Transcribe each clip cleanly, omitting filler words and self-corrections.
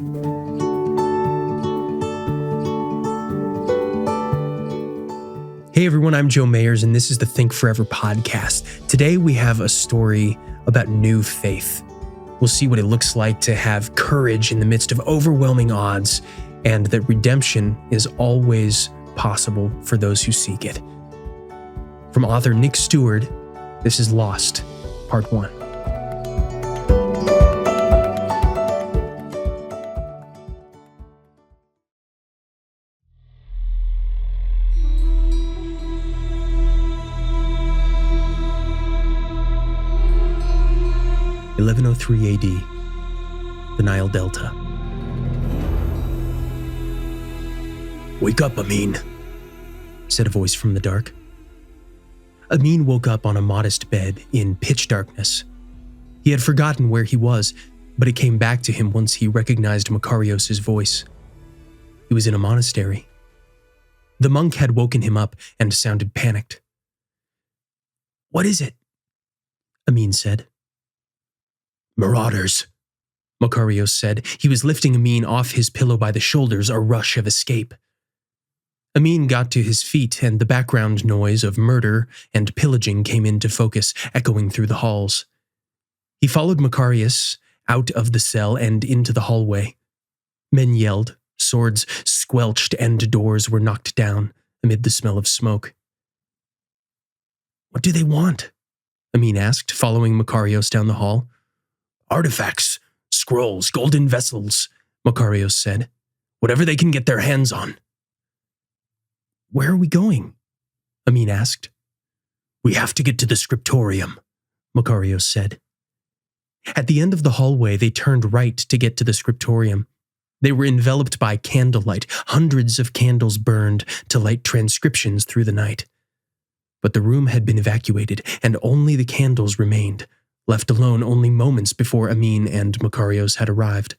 Hey everyone, I'm Joe Mayers, and this is the Think Forever podcast. Today we have a story about new faith. We'll see what it looks like to have courage in the midst of overwhelming odds, and that redemption is always possible for those who seek it. From author Nick Steward, this is Lost, Part 1. (1103 AD), the Nile Delta. "Wake up, Amin," said a voice from the dark. Amin woke up on a modest bed in pitch darkness. He had forgotten where he was, but it came back to him once he recognized Makarios' voice. He was in a monastery. The monk had woken him up and sounded panicked. "What is it?" Amin said. "Marauders," Makarios said. He was lifting Amin off his pillow by the shoulders, a rush of escape. Amin got to his feet, and the background noise of murder and pillaging came into focus, echoing through the halls. He followed Makarios out of the cell and into the hallway. Men yelled, swords squelched, and doors were knocked down amid the smell of smoke. "What do they want?" Amin asked, following Makarios down the hall. "Artifacts, scrolls, golden vessels," Makarios said. "Whatever they can get their hands on." "Where are we going?" Amin asked. "We have to get to the scriptorium," Makarios said. At the end of the hallway, they turned right to get to the scriptorium. They were enveloped by candlelight. Hundreds of candles burned to light transcriptions through the night. But the room had been evacuated, and only the candles remained, left alone only moments before Amin and Makarios had arrived.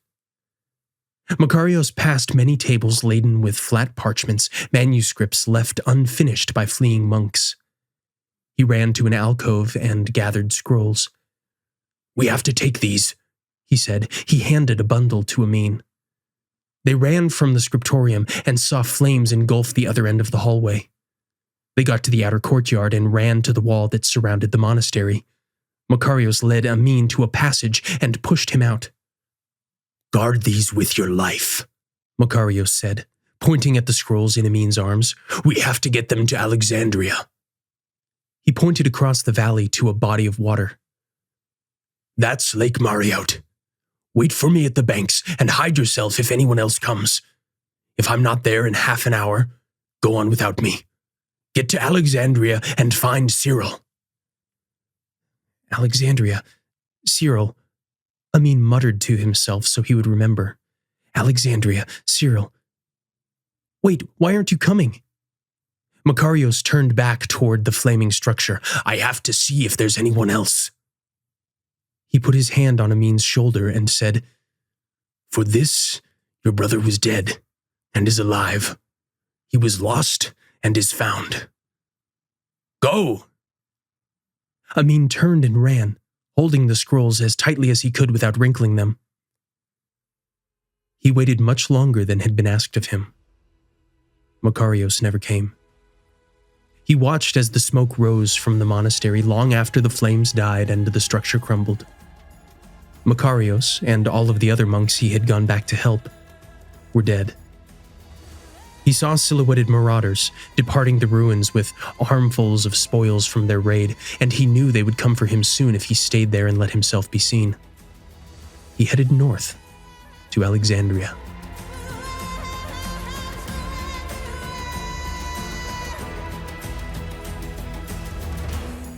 Makarios passed many tables laden with flat parchments, manuscripts left unfinished by fleeing monks. He ran to an alcove and gathered scrolls. "We have to take these," he said. He handed a bundle to Amin. They ran from the scriptorium and saw flames engulf the other end of the hallway. They got to the outer courtyard and ran to the wall that surrounded the monastery. Makarios led Amin to a passage and pushed him out. "Guard these with your life," Makarios said, pointing at the scrolls in Amin's arms. "We have to get them to Alexandria." He pointed across the valley to a body of water. "That's Lake Mariot. Wait for me at the banks and hide yourself if anyone else comes. If I'm not there in half an hour, go on without me. Get to Alexandria and find Cyril." Alexandria, Cyril, Amin muttered to himself so he would remember. Alexandria, Cyril. "Wait, why aren't you coming?" Makarios turned back toward the flaming structure. "I have to see if there's anyone else." He put his hand on Amin's shoulder and said, "For this, your brother was dead and is alive. He was lost and is found. Go!" Amin turned and ran, holding the scrolls as tightly as he could without wrinkling them. He waited much longer than had been asked of him. Makarios never came. He watched as the smoke rose from the monastery long after the flames died and the structure crumbled. Makarios and all of the other monks he had gone back to help were dead. He saw silhouetted marauders departing the ruins with armfuls of spoils from their raid, and he knew they would come for him soon if he stayed there and let himself be seen. He headed north to Alexandria.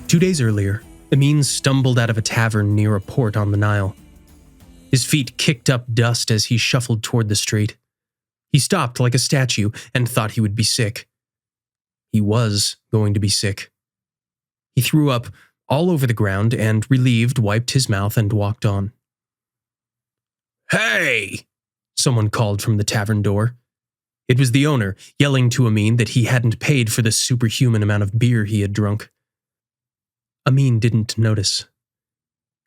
Two days earlier, Amin stumbled out of a tavern near a port on the Nile. His feet kicked up dust as he shuffled toward the street. He stopped like a statue and thought he would be sick. He was going to be sick. He threw up all over the ground and, relieved, wiped his mouth and walked on. "Hey!" someone called from the tavern door. It was the owner, yelling to Amin that he hadn't paid for the superhuman amount of beer he had drunk. Amin didn't notice.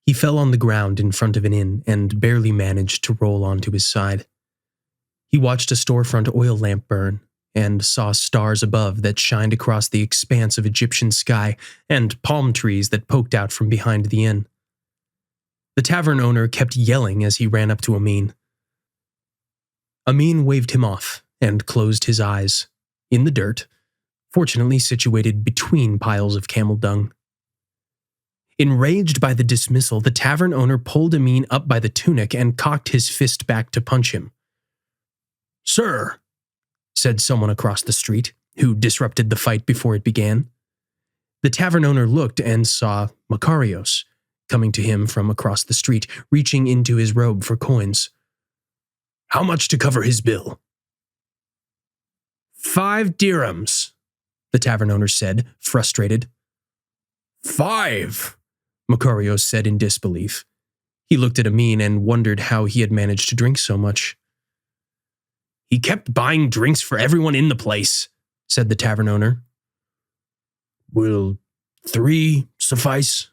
He fell on the ground in front of an inn and barely managed to roll onto his side. He watched a storefront oil lamp burn and saw stars above that shined across the expanse of Egyptian sky and palm trees that poked out from behind the inn. The tavern owner kept yelling as he ran up to Amin. Amin waved him off and closed his eyes, in the dirt, fortunately situated between piles of camel dung. Enraged by the dismissal, the tavern owner pulled Amin up by the tunic and cocked his fist back to punch him. "Sir," said someone across the street, who disrupted the fight before it began. The tavern owner looked and saw Makarios coming to him from across the street, reaching into his robe for coins. "How much to cover his bill?" 5 dirhams, the tavern owner said, frustrated. 5, Makarios said in disbelief. He looked at Amin and wondered how he had managed to drink so much. "He kept buying drinks for everyone in the place," said the tavern owner. "Will 3 suffice?"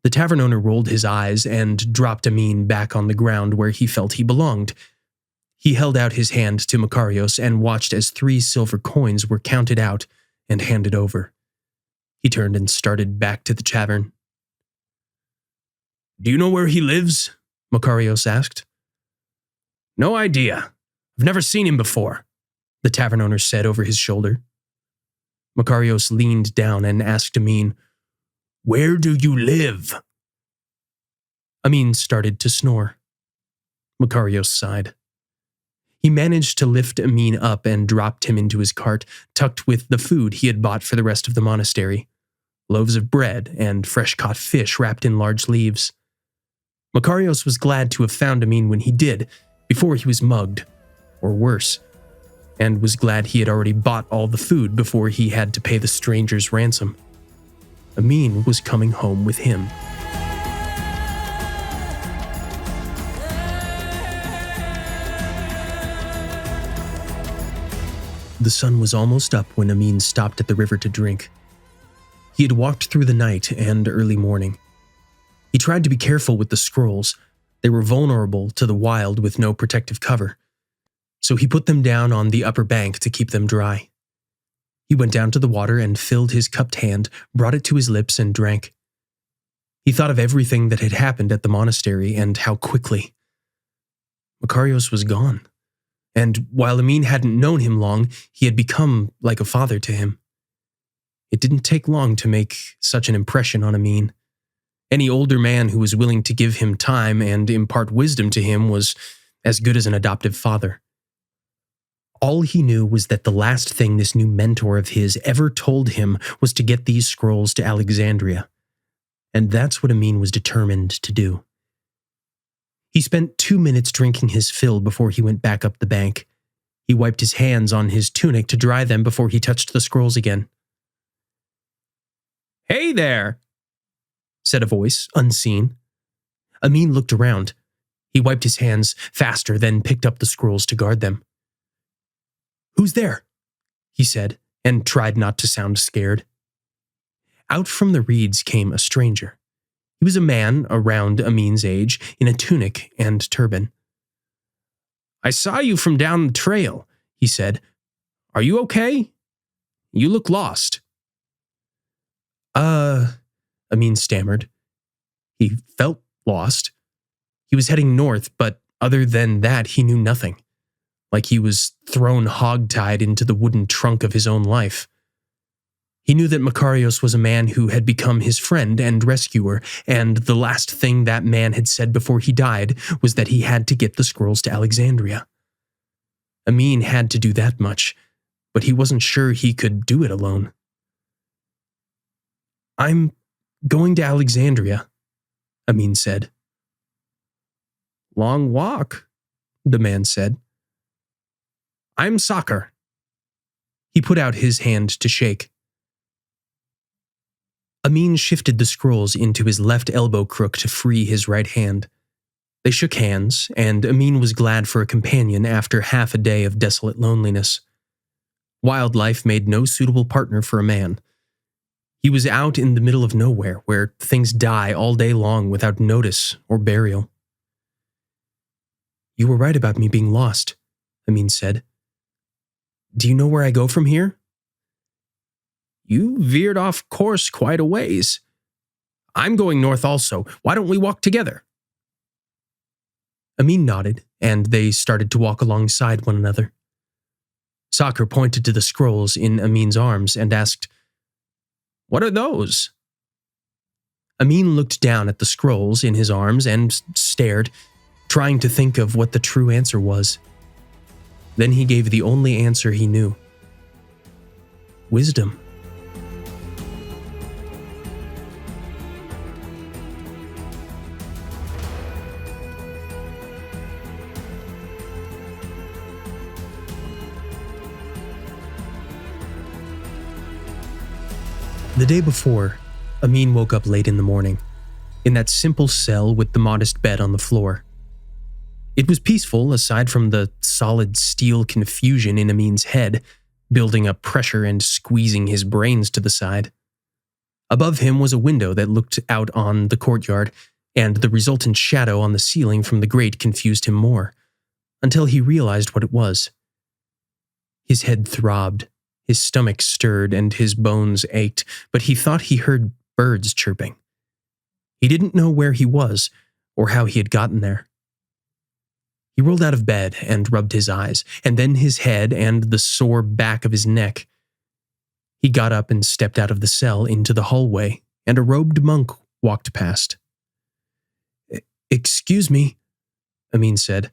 The tavern owner rolled his eyes and dropped Amin back on the ground where he felt he belonged. He held out his hand to Makarios and watched as 3 silver coins were counted out and handed over. He turned and started back to the tavern. "Do you know where he lives?" Makarios asked. "No idea. I've never seen him before," the tavern owner said over his shoulder. Makarios leaned down and asked Amin, "Where do you live?" Amin started to snore. Makarios sighed. He managed to lift Amin up and dropped him into his cart, tucked with the food he had bought for the rest of the monastery, loaves of bread and fresh-caught fish wrapped in large leaves. Makarios was glad to have found Amin when he did, before he was mugged, or worse, and was glad he had already bought all the food before he had to pay the stranger's ransom. Amin was coming home with him. The sun was almost up when Amin stopped at the river to drink. He had walked through the night and early morning. He tried to be careful with the scrolls. They were vulnerable to the wild with no protective cover, so he put them down on the upper bank to keep them dry. He went down to the water and filled his cupped hand, brought it to his lips and drank. He thought of everything that had happened at the monastery and how quickly. Makarios was gone. And while Amin hadn't known him long, he had become like a father to him. It didn't take long to make such an impression on Amin. Any older man who was willing to give him time and impart wisdom to him was as good as an adoptive father. All he knew was that the last thing this new mentor of his ever told him was to get these scrolls to Alexandria. And that's what Amin was determined to do. He spent 2 minutes drinking his fill before he went back up the bank. He wiped his hands on his tunic to dry them before he touched the scrolls again. "Hey there," said a voice, unseen. Amin looked around. He wiped his hands faster, then picked up the scrolls to guard them. "Who's there?" he said, and tried not to sound scared. Out from the reeds came a stranger. He was a man around Amin's age, in a tunic and turban. "I saw you from down the trail," he said. "Are you okay? You look lost." Amin stammered. He felt lost. He was heading north, but other than that, he knew nothing. Like he was thrown hogtied into the wooden trunk of his own life. He knew that Makarios was a man who had become his friend and rescuer, and the last thing that man had said before he died was that he had to get the scrolls to Alexandria. Amin had to do that much, but he wasn't sure he could do it alone. "I'm going to Alexandria," Amin said. "Long walk," the man said. "I'm Sakar." He put out his hand to shake. Amin shifted the scrolls into his left elbow crook to free his right hand. They shook hands, and Amin was glad for a companion after half a day of desolate loneliness. Wildlife made no suitable partner for a man. He was out in the middle of nowhere, where things die all day long without notice or burial. You were right about me being lost, Amin said. Do you know where I go from here? You veered off course quite a ways. I'm going north also. Why don't we walk together? Amin nodded, and they started to walk alongside one another. Sakr pointed to the scrolls in Amin's arms and asked, What are those? Amin looked down at the scrolls in his arms and stared, trying to think of what the true answer was. Then he gave the only answer he knew. Wisdom. The day before, Amin woke up late in the morning, in that simple cell with the modest bed on the floor. It was peaceful aside from the solid steel confusion in Amin's head, building up pressure and squeezing his brains to the side. Above him was a window that looked out on the courtyard, and the resultant shadow on the ceiling from the grate confused him more, until he realized what it was. His head throbbed. His stomach stirred and his bones ached, but he thought he heard birds chirping. He didn't know where he was or how he had gotten there. He rolled out of bed and rubbed his eyes, and then his head and the sore back of his neck. He got up and stepped out of the cell into the hallway, and a robed monk walked past. Excuse me, Amin said.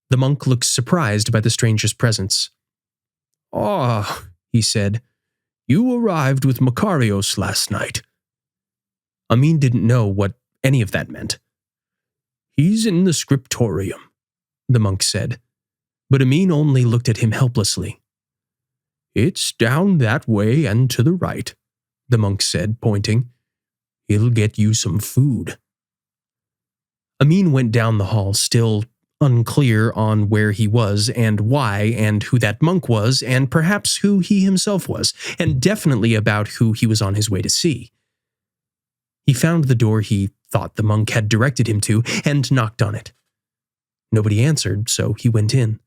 The monk looked surprised by the stranger's presence. Ah, he said, you arrived with Makarios last night. Amin didn't know what any of that meant. He's in the scriptorium, the monk said, but Amin only looked at him helplessly. It's down that way and to the right, the monk said, pointing. He'll get you some food. Amin went down the hall, still unclear on where he was and why and who that monk was and perhaps who he himself was, and definitely about who he was on his way to see. He found the door he thought the monk had directed him to and knocked on it. Nobody answered, so he went in.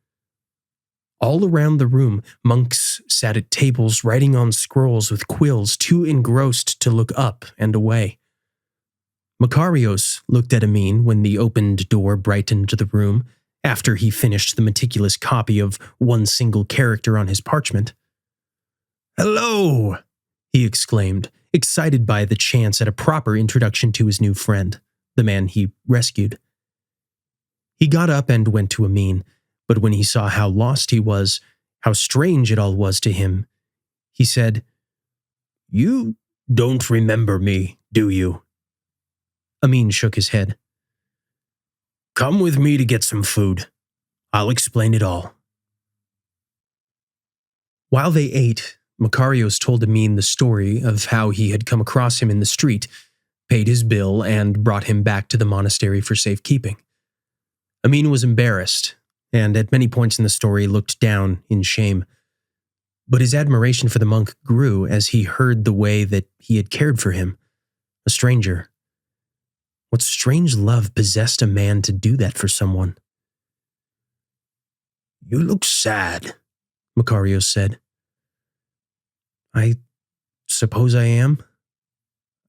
All around the room, monks sat at tables writing on scrolls with quills, too engrossed to look up and away. Makarios looked at Amin when the opened door brightened the room, after he finished the meticulous copy of one single character on his parchment. Hello, he exclaimed, excited by the chance at a proper introduction to his new friend, the man he rescued. He got up and went to Amin, but when he saw how lost he was, how strange it all was to him, he said, You don't remember me, do you? Amin shook his head. Come with me to get some food. I'll explain it all. While they ate, Makarios told Amin the story of how he had come across him in the street, paid his bill, and brought him back to the monastery for safekeeping. Amin was embarrassed, and at many points in the story looked down in shame. But his admiration for the monk grew as he heard the way that he had cared for him, a stranger. What strange love possessed a man to do that for someone? You look sad, Makarios said. I suppose I am,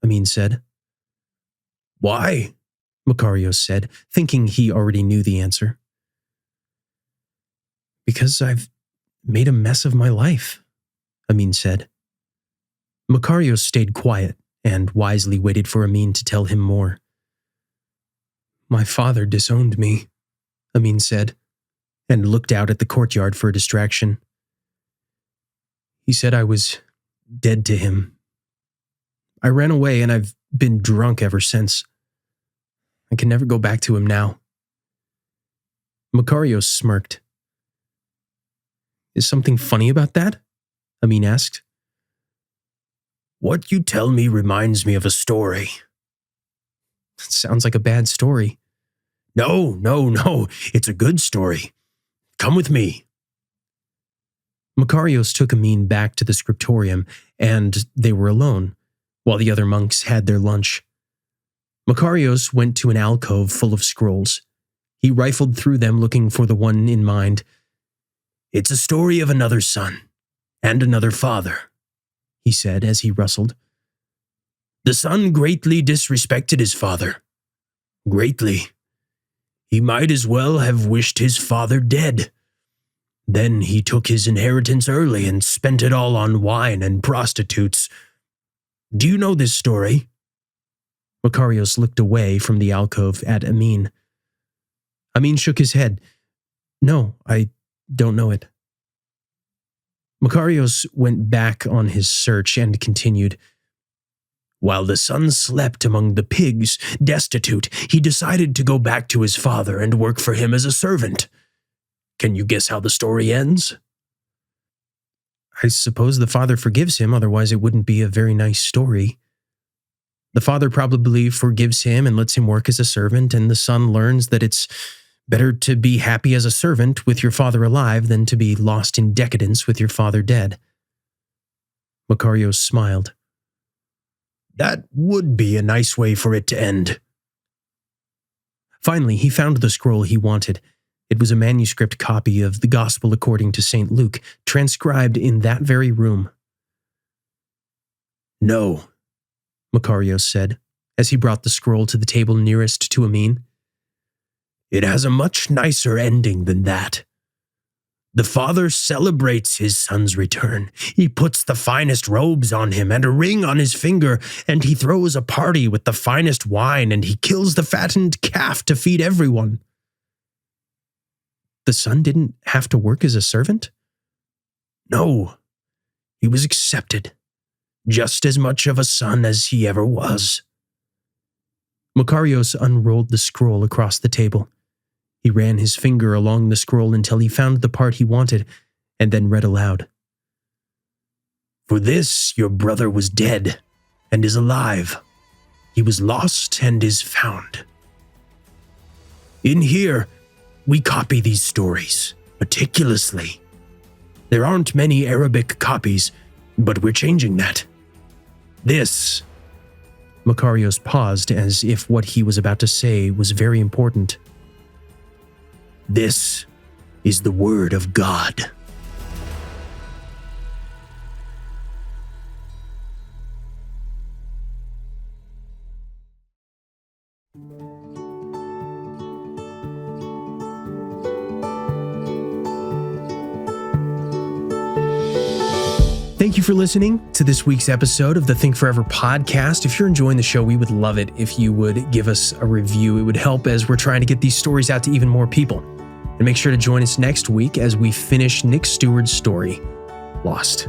Amin said. Why? Makarios said, thinking he already knew the answer. Because I've made a mess of my life, Amin said. Makarios stayed quiet and wisely waited for Amin to tell him more. My father disowned me, Amin said, and looked out at the courtyard for a distraction. He said I was dead to him. I ran away and I've been drunk ever since. I can never go back to him now. Makarios smirked. Is something funny about that? Amin asked. What you tell me reminds me of a story. It sounds like a bad story. No. It's a good story. Come with me. Makarios took Amin back to the scriptorium, and they were alone, while the other monks had their lunch. Makarios went to an alcove full of scrolls. He rifled through them looking for the one in mind. "It's a story of another son, and another father," he said as he rustled. "The son greatly disrespected his father. Greatly. He might as well have wished his father dead. Then he took his inheritance early and spent it all on wine and prostitutes. Do you know this story?" Makarios looked away from the alcove at Amin. Amin shook his head. "No, I don't know it." Makarios went back on his search and continued. "While the son slept among the pigs, destitute, he decided to go back to his father and work for him as a servant. Can you guess how the story ends?" "I suppose the father forgives him, otherwise it wouldn't be a very nice story. The father probably forgives him and lets him work as a servant, and the son learns that it's better to be happy as a servant with your father alive than to be lost in decadence with your father dead." Makarios smiled. "That would be a nice way for it to end." Finally, he found the scroll he wanted. It was a manuscript copy of the Gospel according to St. Luke, transcribed in that very room. "No," Makarios said, as he brought the scroll to the table nearest to Amin. "It has a much nicer ending than that. The father celebrates his son's return. He puts the finest robes on him and a ring on his finger, and he throws a party with the finest wine, and he kills the fattened calf to feed everyone." "The son didn't have to work as a servant?" "No. He was accepted. Just as much of a son as he ever was." Makarios unrolled the scroll across the table. He ran his finger along the scroll until he found the part he wanted, and then read aloud. "For this your brother was dead, and is alive. He was lost and is found. In here, we copy these stories, meticulously. There aren't many Arabic copies, but we're changing that. This..." Makarios paused as if what he was about to say was very important. "This is the word of God." Thank you for listening to this week's episode of the Think Forever podcast. If you're enjoying the show, we would love it if you would give us a review. It would help as we're trying to get these stories out to even more people. And make sure to join us next week as we finish Nick Steward's story, Lost.